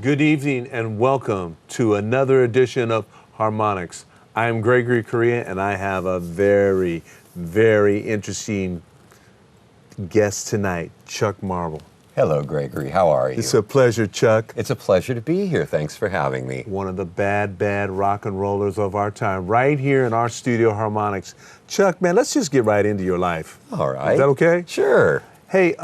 Good evening and welcome to another edition of Harmonics. I am Gregory Correa and I have a very, very interesting guest tonight, Chuck Marble. Hello, Gregory. How are you? It's a pleasure, Chuck. It's a pleasure to be here. Thanks for having me. One of the bad rock and rollers of our time, right here in our studio, Harmonics. Chuck, man, let's just get right into your life. All right. Is that okay? Sure. Hey,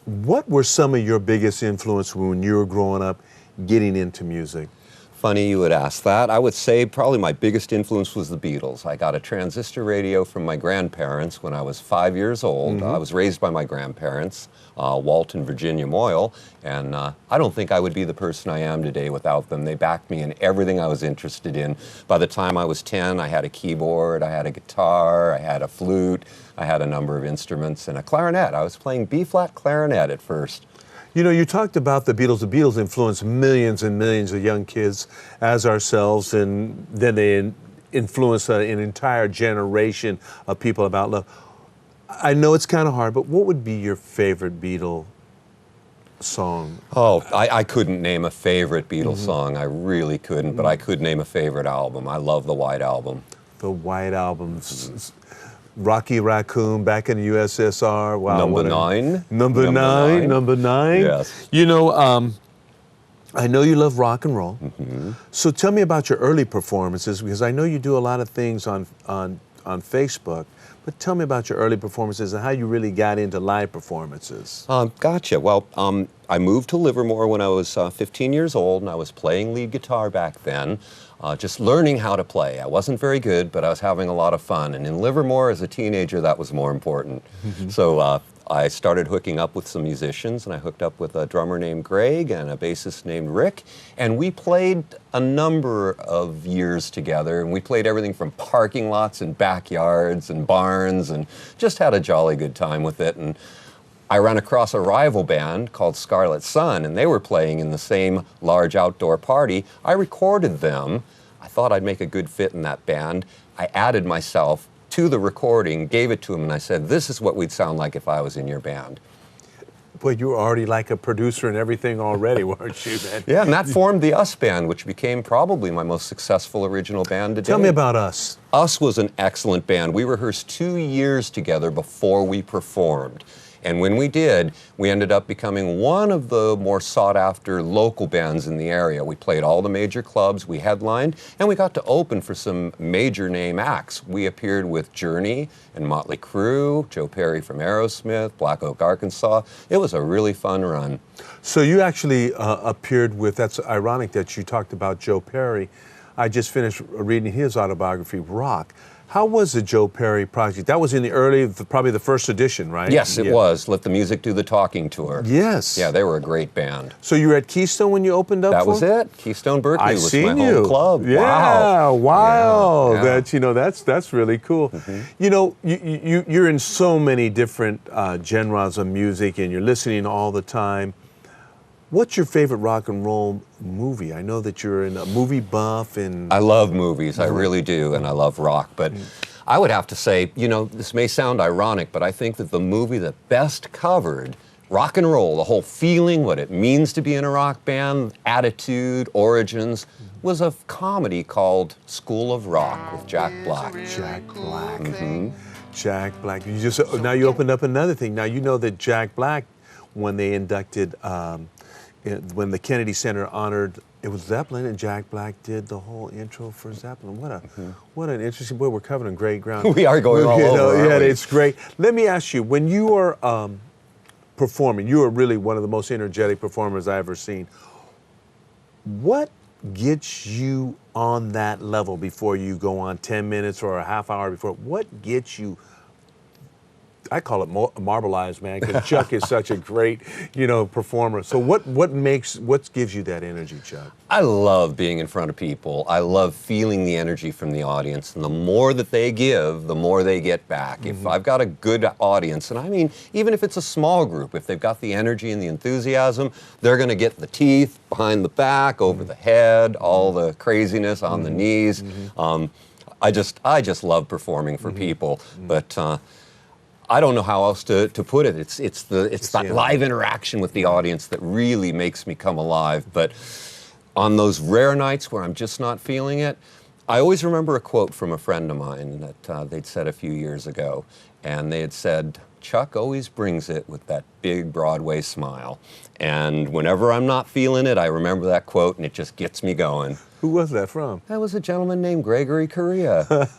what were some of your biggest influences when you were growing up getting into music? Funny you would ask that. I would say probably my biggest influence was the Beatles. I got a transistor radio from my grandparents when I was 5 years old. I was raised by my grandparents, Walt and Virginia Moyle, and I don't think I would be the person I am today without them. They backed me in everything I was interested in. By the time I was 10, I had a keyboard, I had a guitar, I had a flute, I had a number of instruments, and a clarinet. I was playing B-flat clarinet at first. You know, you talked about the Beatles. The Beatles influenced millions and millions of young kids as ourselves, and then they influenced an entire generation of people about love. I know it's kind of hard, but what would be your favorite Beatle song? Oh, I couldn't name a favorite Beatles song. I really couldn't, but I could name a favorite album. I love the White Album. The White Album. Rocky Raccoon, Back in the USSR. Wow, Number 9. Number nine. Yes. You know, I know you love rock and roll. So tell me about your early performances, because I know you do a lot of things on Facebook. But tell me about your early performances and how you really got into live performances. Gotcha. Well, I moved to Livermore when I was 15 years old, and I was playing lead guitar back then, just learning how to play. I wasn't very good, but I was having a lot of fun. And in Livermore, as a teenager, that was more important. So I started hooking up with some musicians, and I hooked up with a drummer named Greg and a bassist named Rick, and we played a number of years together, and we played everything from parking lots and backyards and barns, and just had a jolly good time with it. And I ran across a rival band called Scarlet Sun, and they were playing in the same large outdoor party. I recorded them. I thought I'd make a good fit in that band. I added myself to the recording, gave it to him, and I said, this is what we'd sound like if I was in your band. Well, you were already like a producer and everything already, weren't you, man? Yeah, and that formed the Us Band, which became probably my most successful original band today. Tell me about Us. Us was an excellent band. We rehearsed 2 years together before we performed. And when we did, we ended up becoming one of the more sought-after local bands in the area. We played all the major clubs, we headlined, and we got to open for some major name acts. We appeared with Journey and Motley Crue, Joe Perry from Aerosmith, Black Oak, Arkansas. It was a really fun run. So you actually appeared with, that's ironic that you talked about Joe Perry. I just finished reading his autobiography, Rock. How was the Joe Perry project? That was in the early, probably the first edition, right? Yes, it was. Let the Music Do the Talking tour. Yes. Yeah, they were a great band. So you were at Keystone when you opened up That for was them? it. Keystone Berkeley was my you. home club. Yeah, wow. Yeah. That's, you know, that's really cool. You know, you're in so many different genres of music and you're listening all the time. What's your favorite rock and roll movie? I know that you're in a movie buff and... I love movies, I really do, and I love rock, but I would have to say, you know, this may sound ironic, but I think that the movie that best covered rock and roll, the whole feeling, what it means to be in a rock band, attitude, origins, was a comedy called School of Rock with Jack Black. Jack Black. Jack Black. You just, now you opened up another thing. Now you know that Jack Black, when they inducted... when the Kennedy Center honored, it was Zeppelin, and Jack Black did the whole intro for Zeppelin. What an interesting, boy, we're covering great ground. We are going all over, yeah, aren't we? it's great. Let me ask you, when you are performing, you are really one of the most energetic performers I've ever seen. What gets you on that level before you go on 10 minutes or a half hour before? What gets you I call it marbleized, man, because Chuck is such a great, performer. So what gives you that energy, Chuck? I love being in front of people. I love feeling the energy from the audience. And the more that they give, the more they get back. If I've got a good audience, and I mean, even if it's a small group, if they've got the energy and the enthusiasm, they're going to get the teeth behind the back, over the head, all the craziness on the knees. I just love performing for people. But I don't know how else to put it. It's that live interaction with the audience that really makes me come alive. But on those rare nights where I'm just not feeling it, I always remember a quote from a friend of mine that they'd said a few years ago. And they had said, Chuck always brings it with that big Broadway smile. And whenever I'm not feeling it, I remember that quote and it just gets me going. Who was that from? That was a gentleman named Gregory Correa.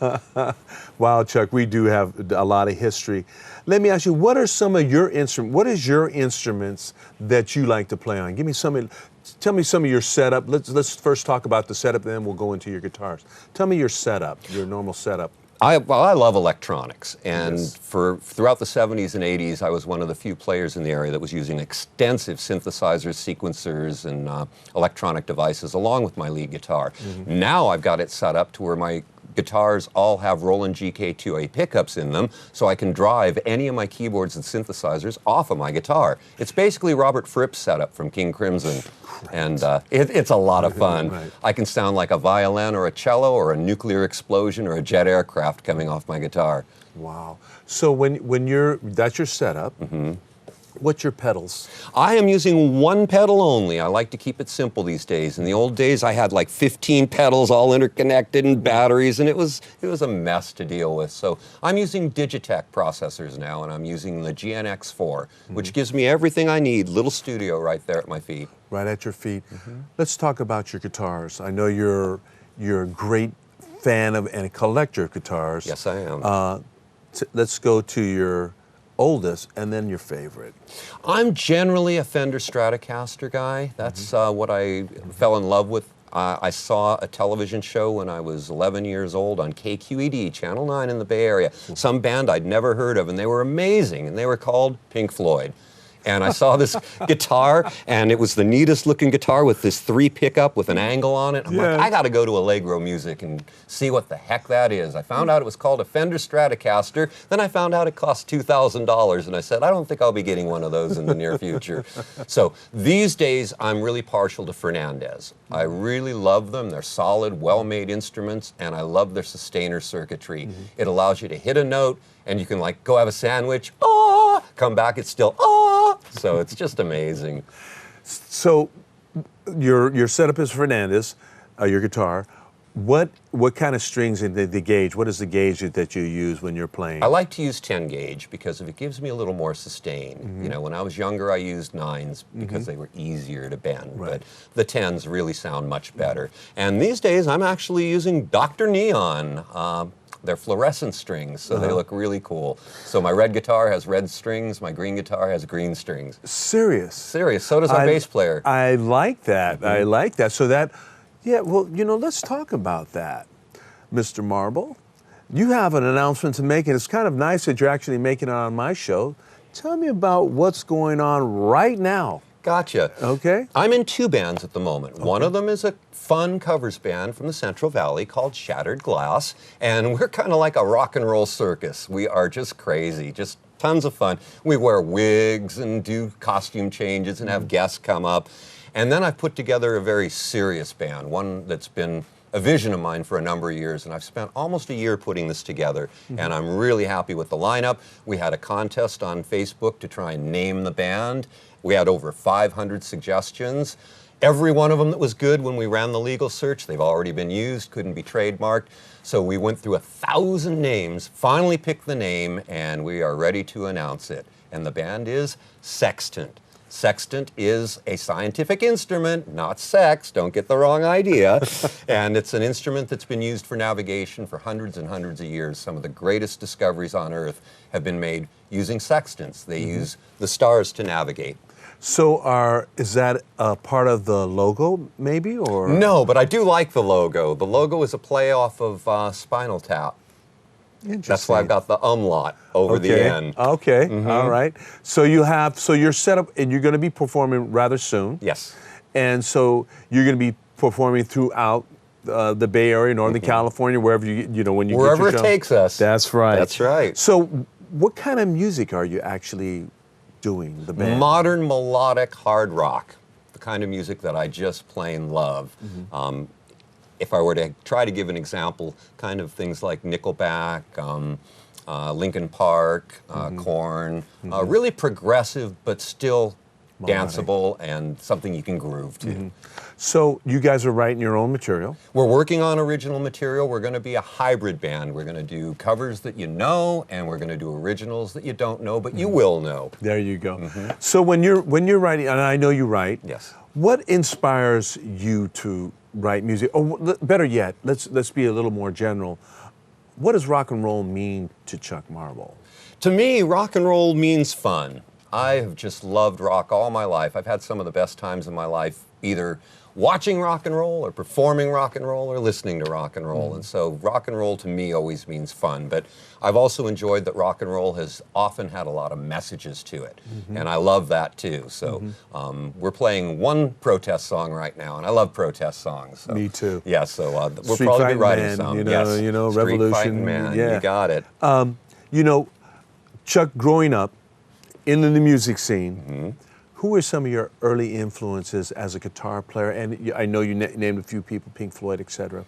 Wow, Chuck, we do have a lot of history. Let me ask you, what are some of your instruments? What is your instruments that you like to play on? Tell me some of your setup. Let's first talk about the setup, and then we'll go into your guitars. Tell me your setup, your normal setup. I love electronics, and Yes. throughout the 70s and 80s, I was one of the few players in the area that was using extensive synthesizers, sequencers, and electronic devices, along with my lead guitar. Now I've got it set up to where my guitars all have Roland GK2A pickups in them, so I can drive any of my keyboards and synthesizers off of my guitar. It's basically Robert Fripp's setup from King Crimson, and it's a lot of fun. Right. I can sound like a violin or a cello or a nuclear explosion or a jet aircraft coming off my guitar. Wow. So that's your setup. What's your pedals? I am using one pedal only. I like to keep it simple these days. In the old days, I had like 15 pedals all interconnected and batteries, and it was a mess to deal with. So I'm using Digitech processors now, and I'm using the GNX4, which gives me everything I need. Little studio right there at my feet. Right at your feet. Let's talk about your guitars. I know you're a great fan of and a collector of guitars. Yes, I am. Let's go to your oldest and then your favorite. I'm generally a Fender Stratocaster guy. That's what I fell in love with. I saw a television show when I was 11 years old on KQED, Channel 9 in the Bay Area. Some band I'd never heard of, and they were amazing, and they were called Pink Floyd. And I saw this guitar, and it was the neatest looking guitar with this 3 pickup with an angle on it. I'm like, I got to go to Allegro Music and see what the heck that is. I found out it was called a Fender Stratocaster. Then I found out it cost $2,000, and I said, I don't think I'll be getting one of those in the near future. So these days, I'm really partial to Fernandez. I really love them. They're solid, well-made instruments, and I love their sustainer circuitry. It allows you to hit a note, and you can like go have a sandwich, come back, it's still, so it's just amazing. So your setup is Fernandez, your guitar. What kind of strings in the gauge? What is the gauge that you use when you're playing? I like to use 10 gauge because it gives me a little more sustain. You know, when I was younger, I used 9s because they were easier to bend, but the 10s really sound much better. And these days, I'm actually using Dr. Neon. They're fluorescent strings, so they look really cool. So my red guitar has red strings, my green guitar has green strings. Serious? Serious, so does our bass player. I like that, I like that. So let's talk about that, Mr. Marble. You have an announcement to make, and it's kind of nice that you're actually making it on my show. Tell me about what's going on right now. Gotcha. Okay. I'm in 2 bands at the moment. One of them is a fun covers band from the Central Valley called Shattered Glass, and we're kind of like a rock and roll circus. We are just crazy, just tons of fun. We wear wigs and do costume changes and have guests come up. And then I've put together a very serious band, one that's been a vision of mine for a number of years, and I've spent almost a year putting this together, and I'm really happy with the lineup. We had a contest on Facebook to try and name the band. We had over 500 suggestions. Every one of them that was good when we ran the legal search, they've already been used, couldn't be trademarked. So we went through 1,000 names, finally picked the name, and we are ready to announce it. And the band is Sextant. Sextant is a scientific instrument, not sex, don't get the wrong idea. And it's an instrument that's been used for navigation for hundreds and hundreds of years. Some of the greatest discoveries on Earth have been made using sextants. They use the stars to navigate. So is that a part of the logo, maybe, or? No, but I do like the logo. The logo is a play off of Spinal Tap. That's why I've got the umlaut over the end. Okay, all right. So you're set up, and you're going to be performing rather soon. Yes. And so you're going to be performing throughout the Bay Area, Northern California, wherever when you Wherever get your it takes us. That's right. That's right. So what kind of music are you actually doing, the band? Modern melodic hard rock, the kind of music that I just plain love. If I were to try to give an example, kind of things like Nickelback, Linkin Park, Korn, really progressive but still danceable and something you can groove to. So you guys are writing your own material? We're working on original material. We're going to be a hybrid band. We're going to do covers that you know, and we're going to do originals that you don't know, but you will know. There you go. So when you're writing, and I know you write, Yes. what inspires you to write music? Or better yet, let's be a little more general. What does rock and roll mean to Chuck Marble? To me, rock and roll means fun. I have just loved rock all my life. I've had some of the best times in my life either watching rock and roll or performing rock and roll or listening to rock and roll. And so rock and roll to me always means fun. But I've also enjoyed that rock and roll has often had a lot of messages to it. And I love that too. So we're playing one protest song right now, and I love protest songs. So, Me too. yeah, so we'll Street probably be Fighting writing Man, some. you know, yes. you know, Street Revolution, Fighting Man, yeah. you got it. You know, Chuck, growing up in the music scene, who were some of your early influences as a guitar player? And I know you named a few people, Pink Floyd, etc.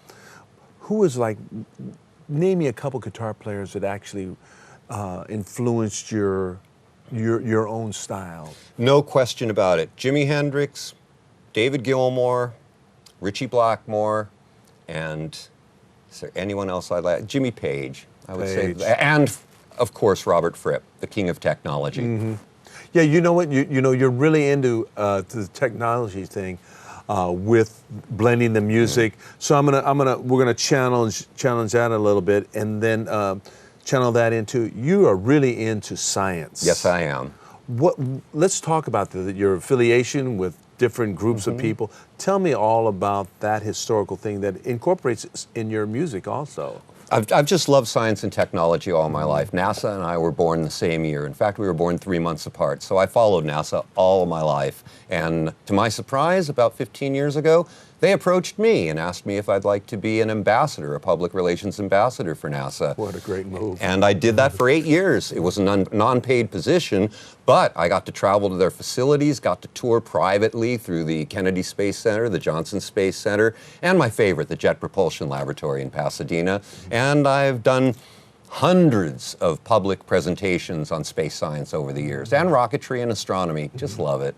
Who was like, name me a couple guitar players that actually influenced your own style. No question about it. Jimi Hendrix, David Gilmour, Ritchie Blackmore, and is there anyone else I'd like? Jimmy Page, I would say. And, of course, Robert Fripp, the king of technology. Yeah, you know what? You know, you're really into the technology thing with blending the music. So we're gonna challenge that a little bit, and then channel that into, you are really into science. Yes, I am. Let's talk about your affiliation with different groups of people. Tell me all about that historical thing that incorporates in your music also. I've just loved science and technology all my life. NASA and I were born the same year. In fact, we were born 3 months apart. So I followed NASA all of my life. And to my surprise, about 15 years ago, they approached me and asked me if I'd like to be an ambassador, a public relations ambassador for NASA. What a great move. And I did that for 8 years. It was a non-paid position, but I got to travel to their facilities, got to tour privately through the Kennedy Space Center, the Johnson Space Center, and my favorite, the Jet Propulsion Laboratory in Pasadena. And I've done hundreds of public presentations on space science over the years, and rocketry and astronomy. Just love it.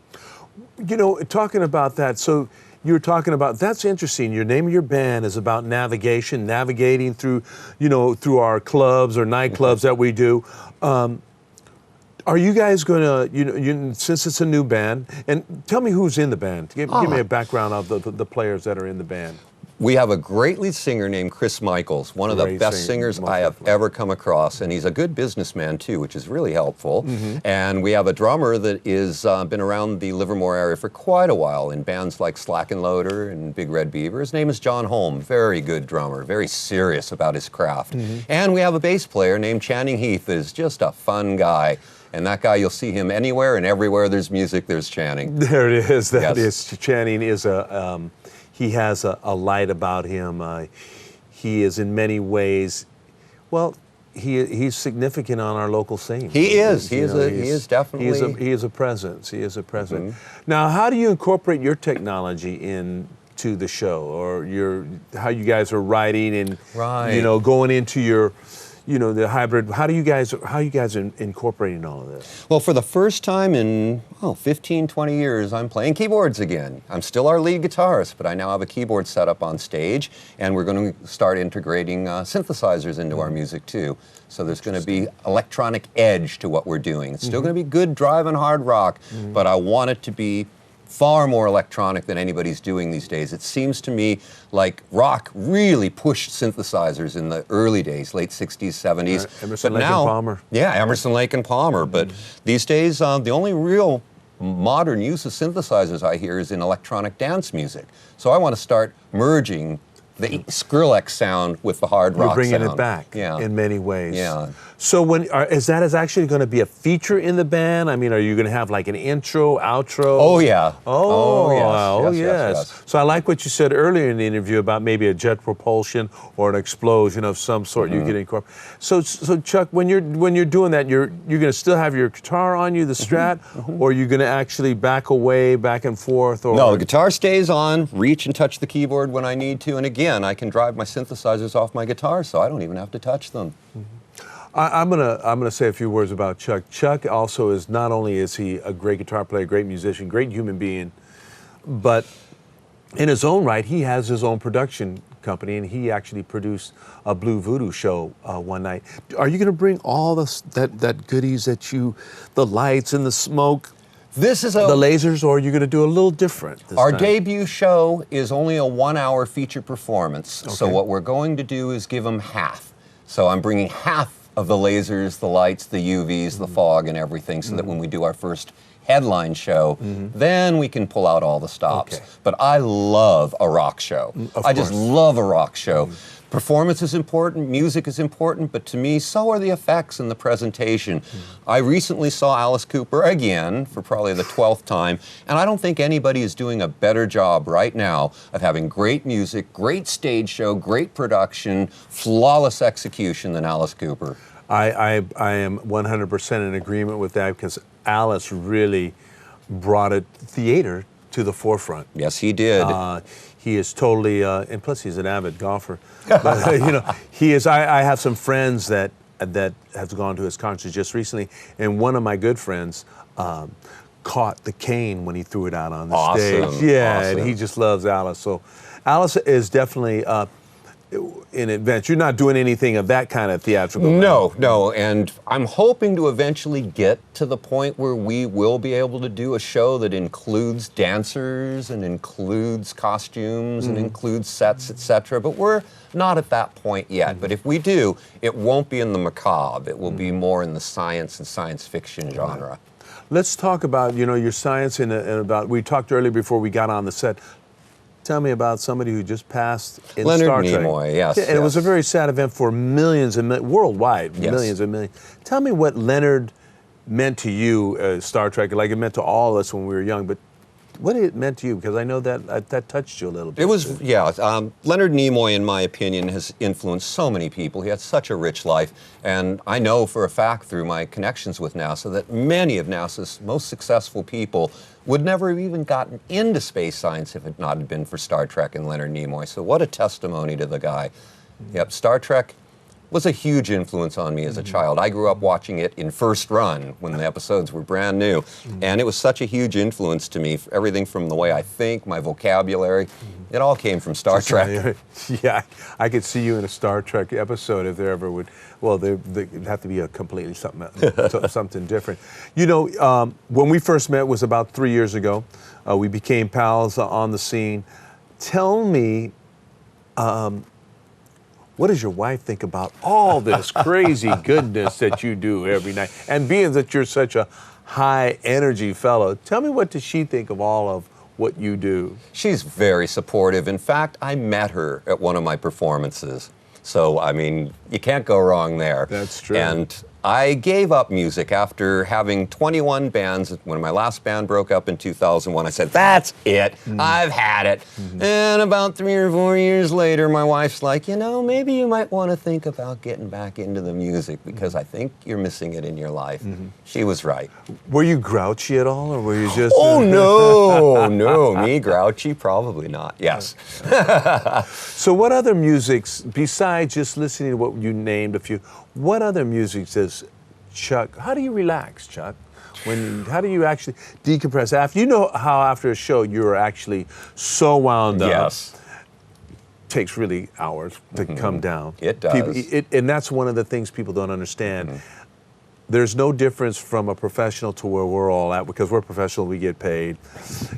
You know, talking about that, so you were talking about, that's interesting. Your name of your band is about navigation, navigating through, through our clubs or nightclubs that we do. Are you guys going to, since it's a new band, and tell me who's in the band. Give me a background of the players that are in the band. We have a great lead singer named Chris Michaels, one of the best singers I have ever come across, and he's a good businessman too, which is really helpful. And we have a drummer that is been around the Livermore area for quite a while in bands like Slack and Loader and Big Red Beaver. His name is John Holm, very good drummer, very serious about his craft. And we have a bass player named Channing Heath that is just a fun guy. And that guy, you'll see him anywhere and everywhere there's music, there's Channing. There it is. Channing is he has a light about him. He is in many ways, well, he's significant on our local scene. He is. He is definitely. He is a presence. He is a presence. Now, how do you incorporate your technology into the show, or how you guys are writing and going into your the hybrid? How you guys are incorporating all of this? Well, for the first time in 15, 20 years, I'm playing keyboards again. I'm still our lead guitarist, but I now have a keyboard set up on stage, and we're going to start integrating synthesizers into our music too. So there's going to be electronic edge to what we're doing. It's still going to be good driving hard rock, but I want it to be far more electronic than anybody's doing these days. It seems to me like rock really pushed synthesizers in the early days, late 60s, 70s. Right. Emerson, Lake, and Palmer. Yeah, Emerson, Lake, and Palmer. But these days, the only real modern use of synthesizers I hear is in electronic dance music. So I want to start merging the Skrillex sound with the hard rock sound. You're bringing it back in many ways. Yeah. So is that actually going to be a feature in the band? I mean, are you going to have like an intro, outro? Oh, yeah. Yes. So I like what you said earlier in the interview about maybe a jet propulsion or an explosion of some sort you get incorporated. So Chuck, when you're doing that, you're going to still have your guitar on you, the Strat, or you're going to actually back away, back and forth? Or no, the guitar stays on, reach and touch the keyboard when I need to, and again, I can drive my synthesizers off my guitar, so I don't even have to touch them. I'm gonna say a few words about Chuck. Chuck also is, not only is he a great guitar player, great musician, great human being, but in his own right, he has his own production company, and he actually produced a Blue Voodoo show one night. Are you gonna bring all that goodies the lights and the smoke, the lasers, or are you gonna do a little different this Our time? debut show is only a 1-hour feature performance, so Okay. what we're going to do is give them half. So I'm bringing half of the lasers, the lights, the UVs, the fog, and everything, so that when we do our first headline show, then we can pull out all the stops. Okay. But I love a rock show. I just love a rock show. Performance is important, music is important, but to me, so are the effects and the presentation. I recently saw Alice Cooper again for probably the 12th time, and I don't think anybody is doing a better job right now of having great music, great stage show, great production, flawless execution than Alice Cooper. I am 100% in agreement with that, because Alice really brought theater to the forefront. Yes, he did. He is totally, and plus he's an avid golfer. But, he is. I have some friends that have gone to his concerts just recently, and one of my good friends caught the cane when he threw it out on the stage. Yeah, awesome. And he just loves Alice. So Alice is definitely an adventure. You're not doing anything of that kind of theatrical. No, and I'm hoping to eventually get to the point where we will be able to do a show that includes dancers and includes costumes and includes sets, etc. But we're not at that point yet. But if we do, it won't be in the macabre. It will be more in the science and science fiction genre. Let's talk about your science and about. We talked earlier before we got on the set. Tell me about somebody who just passed in Leonard Star Trek. Nimoy, yes. And it was a very sad event for millions and worldwide, millions and millions. Tell me what Leonard meant to you, Star Trek, like it meant to all of us when we were young, but what it meant to you, because I know that touched you a little bit. It was, Leonard Nimoy, in my opinion, has influenced so many people. He had such a rich life, and I know for a fact through my connections with NASA that many of NASA's most successful people would never have even gotten into space science if it not had been for Star Trek and Leonard Nimoy. So what a testimony to the guy. Yep, Star Trek was a huge influence on me as a child. I grew up watching it in first run when the episodes were brand new, and it was such a huge influence to me. Everything from the way I think, my vocabulary, it all came from Star Trek. Yeah, I could see you in a Star Trek episode if there ever would. Well, it'd have to be a completely something different. When we first met was about 3 years ago. We became pals on the scene. Tell me, what does your wife think about all this crazy goodness that you do every night? And being that you're such a high energy fellow, tell me, what does she think of all of what you do? She's very supportive. In fact, I met her at one of my performances. So, I mean, you can't go wrong there. That's true. And I gave up music after having 21 bands. When my last band broke up in 2001, I said, that's it. I've had it. And about 3 or 4 years later, my wife's like, maybe you might want to think about getting back into the music because I think you're missing it in your life. She was right. Were you grouchy at all, or were you just... Oh, no, me grouchy? Probably not, yes. So what other musics, besides just listening to what you named a few, what other music does Chuck, how do you relax, Chuck? How do you actually decompress? How after a show you're actually so wound up. Yes. Takes really hours to come down. It does. And that's one of the things people don't understand. There's no difference from a professional to where we're all at, because we're professional, we get paid,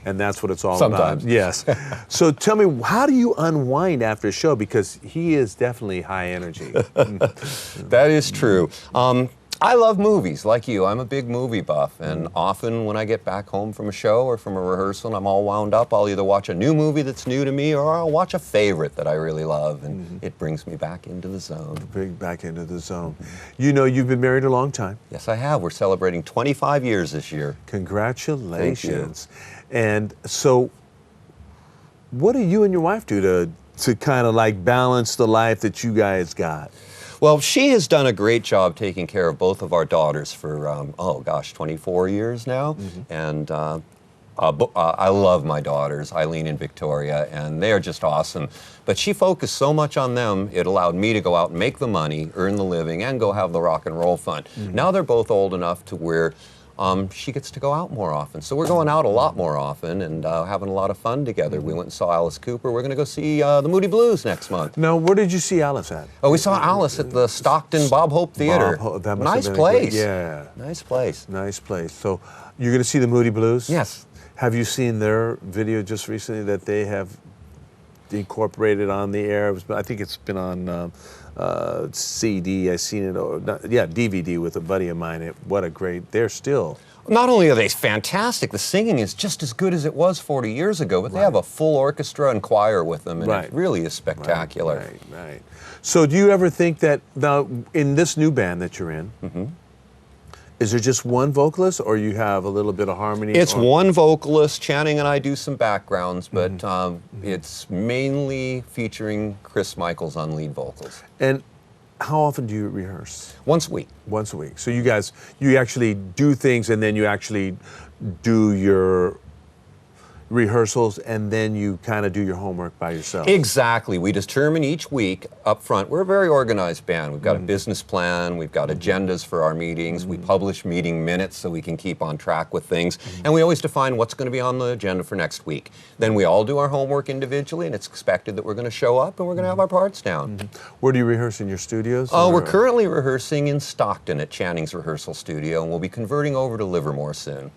and that's what it's all Sometimes. about. Yes. So tell me, how do you unwind after a show? Because he is definitely high energy. That is true. I love movies, like you. I'm a big movie buff, and often when I get back home from a show or from a rehearsal and I'm all wound up, I'll either watch a new movie that's new to me or I'll watch a favorite that I really love, and it brings me back into the zone. Bring back into the zone. You know, you've been married a long time. Yes, I have. We're celebrating 25 years this year. Congratulations. And so, what do you and your wife do to kind of like balance the life that you guys got? Well, she has done a great job taking care of both of our daughters for, 24 years now. And I love my daughters, Eileen and Victoria, and they are just awesome. But she focused so much on them, it allowed me to go out and make the money, earn the living, and go have the rock and roll fun. Now they're both old enough to where she gets to go out more often. So we're going out a lot more often and having a lot of fun together. We went and saw Alice Cooper. We're going to go see the Moody Blues next month. Now, where did you see Alice at? Oh, we saw Alice at the Stockton Bob Hope Theater. That must Nice have been place. Yeah. Nice place. Nice place. So you're going to see the Moody Blues? Yes. Have you seen their video just recently that they have incorporated on the air? I think it's been on CD. I seen it. DVD with a buddy of mine. What a great. They're still. Not only are they fantastic, the singing is just as good as it was 40 years ago, but they have a full orchestra and choir with them, and it really is spectacular. Right. So do you ever think that now in this new band that you're in, is there just one vocalist, or you have a little bit of harmony? It's one vocalist. Channing and I do some backgrounds, but it's mainly featuring Chris Michaels on lead vocals. And how often do you rehearse? Once a week. Once a week. So you actually do things, and then you actually do your rehearsals, and then you kind of do your homework by yourself. Exactly. We determine each week up front. We're a very organized band. We've got a business plan. We've got agendas for our meetings. We publish meeting minutes so we can keep on track with things. And we always define what's going to be on the agenda for next week. Then we all do our homework individually, and it's expected that we're going to show up and we're going to have our parts down. Where do you rehearse, in your studios? We're currently rehearsing in Stockton at Channing's rehearsal studio, and we'll be converting over to Livermore soon.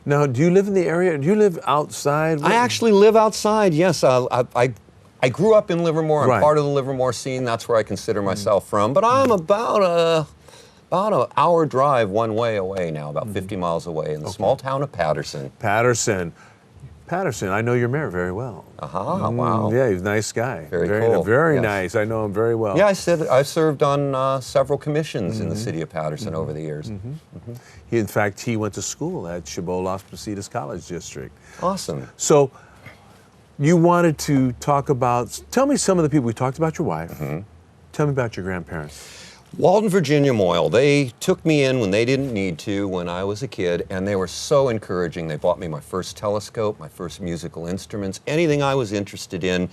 Now, do you live in the area? Do you live outside? I actually live outside, yes. I grew up in Livermore. I'm part of the Livermore scene. That's where I consider myself from. But I'm about an hour drive one way away now, about 50 miles away in the small town of Patterson. Patterson, I know your mayor very well. Wow. Yeah, he's a nice guy. Very cool. Very nice. I know him very well. Yeah, I've served on several commissions in the city of Patterson over the years. In fact, he went to school at Chabot Las Positas College District. Awesome. So you wanted to talk about, tell me some of the people. We talked about your wife. Tell me about your grandparents. Walton, Virginia Moyle, they took me in when they didn't need to when I was a kid, and they were so encouraging. They bought me my first telescope, my first musical instruments, anything I was interested in.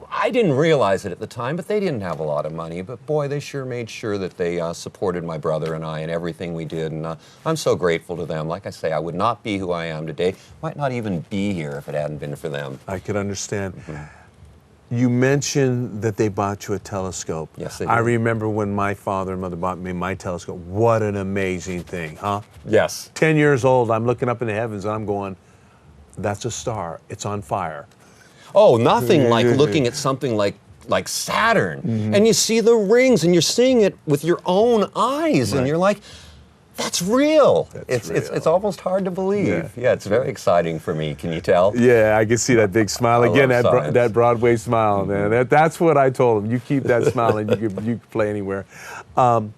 I didn't realize it at the time, but they didn't have a lot of money. But boy, they sure made sure that they supported my brother and I in everything we did, and I'm so grateful to them. Like I say, I would not be who I am today. Might not even be here if it hadn't been for them. I could understand. You mentioned that they bought you a telescope. Yes, they did. I remember when my father and mother bought me my telescope. What an amazing thing, huh? Yes. 10 years old, I'm looking up in the heavens and I'm going, that's a star. It's on fire. Oh, nothing like looking at something like Saturn, and you see the rings, and you're seeing it with your own eyes, and you're like, that's real. It's almost hard to believe. Yeah, it's very exciting for me. Can you tell? Yeah, I can see that big smile. Again, that Broadway smile, man. That's what I told him. You keep that smile and you can play anywhere. Talk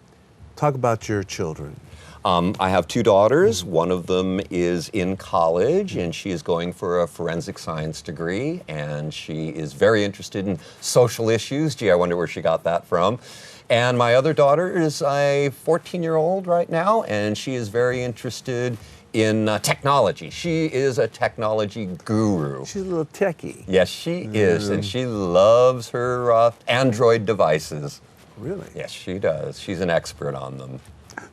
about your children. I have two daughters. One of them is in college, and she is going for a forensic science degree, and she is very interested in social issues. Gee, I wonder where she got that from. And my other daughter is a 14-year-old right now, and she is very interested in technology. She is a technology guru. She's a little techie. Yes, she is, and she loves her Android devices. Really? Yes, she does. She's an expert on them.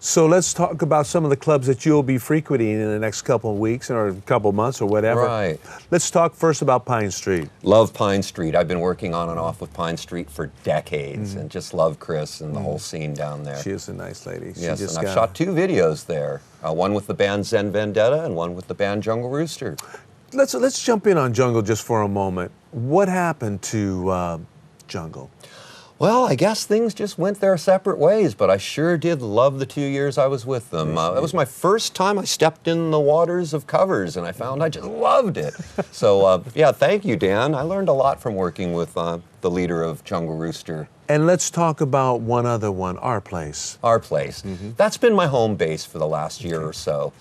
So let's talk about some of the clubs that you'll be frequenting in the next couple of weeks or a couple of months or whatever. Right. Let's talk first about Pine Street. Love Pine Street. I've been working on and off with Pine Street for decades and just love Chris and the whole scene down there. She is a nice lady. Yes, and I've shot 2 videos there. One with the band Zen Vendetta and one with the band Jungle Rooster. Let's jump in on Jungle just for a moment. What happened to Jungle? Well, I guess things just went their separate ways, but I sure did love the 2 years I was with them. That was my first time I stepped in the waters of covers, and I found I just loved it. So, yeah, thank you, Dan. I learned a lot from working with the leader of Jungle Rooster. And let's talk about one other one, Our Place. Our Place. That's been my home base for the last year or so.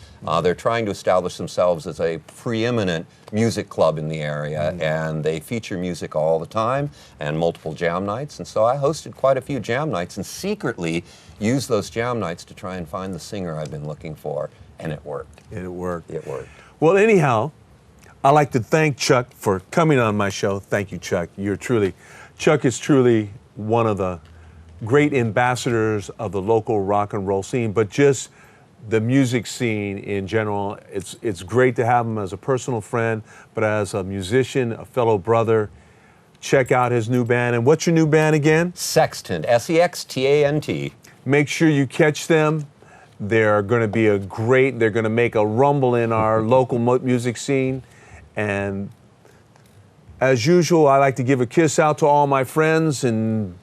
They're trying to establish themselves as a preeminent music club in the area, and they feature music all the time and multiple jam nights. And so I hosted quite a few jam nights and secretly used those jam nights to try and find the singer I've been looking for, and it worked. It worked. It worked. Well, anyhow, I'd like to thank Chuck for coming on my show. Thank you, Chuck. Chuck is truly one of the great ambassadors of the local rock and roll scene, but just the music scene in general. It's great to have him as a personal friend, but as a musician, a fellow brother. Check out his new band. And what's your new band again? Sextant, S-E-X-T-A-N-T. Make sure you catch them. They're going to be they're going to make a rumble in our local music scene. And as usual, I like to give a kiss out to all my friends and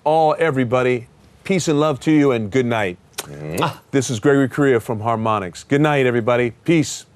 everybody. Peace and love to you, and good night. This is Gregory Correa from Harmonics. Good night, everybody. Peace.